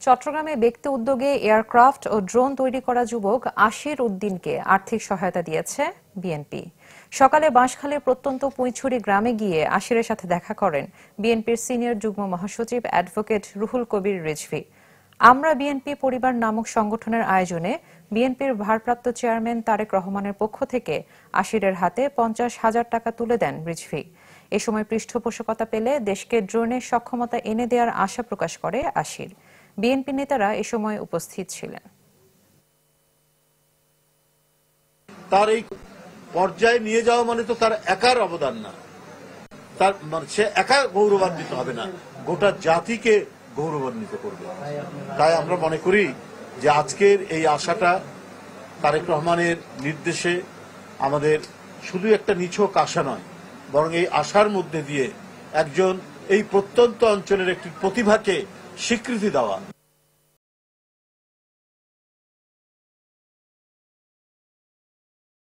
চট্টগ্রামে ব্যক্তি উদ্যোগে এয়ারক্রাফট ও ড্রোন তৈরি করা যুবক আশির উদ্দিনকে আর্থিক সহায়তা দিয়েছে বিএনপি। সকালে বাঁশখালীর প্রত্যন্ত পুঁইছড়ি গ্রামে গিয়ে আশিরের সাথে দেখা করেন বিএনপির সিনিয়র যুগ্ম মহাসচিব অ্যাডভোকেট রুহুল কবির রিজভী। আমরা বিএনপি পরিবার নামক সংগঠনের আয়োজনে বিএনপির ভারপ্রাপ্ত চেয়ারম্যান তারেক রহমানের পক্ষ থেকে আশিরের হাতে 50,000 টাকা তুলে দেন রিজভী। এ সময় পৃষ্ঠপোষকতা পেলে দেশকে ড্রোনের সক্ষমতা এনে দেওয়ার আশা প্রকাশ করে আশির। বিএনপি নেতারা এ সময় উপস্থিত ছিলেন। তার এই পর্যায়ে নিয়ে যাওয়া মানে তো তার একার অবদান না, তার সে একা গৌরবান্বিত হবে না, গোটা জাতিকে গৌরবান্বিত করবে। তাই আমরা মনে করি যে আজকের এই আশাটা তারেক রহমানের নির্দেশে আমাদের শুধু একটা নিছক আশা নয়, বরং এই আশার মধ্যে দিয়ে একজন এই প্রত্যন্ত অঞ্চলের একটি প্রতিভাকে স্বীকৃতি দেওয়া।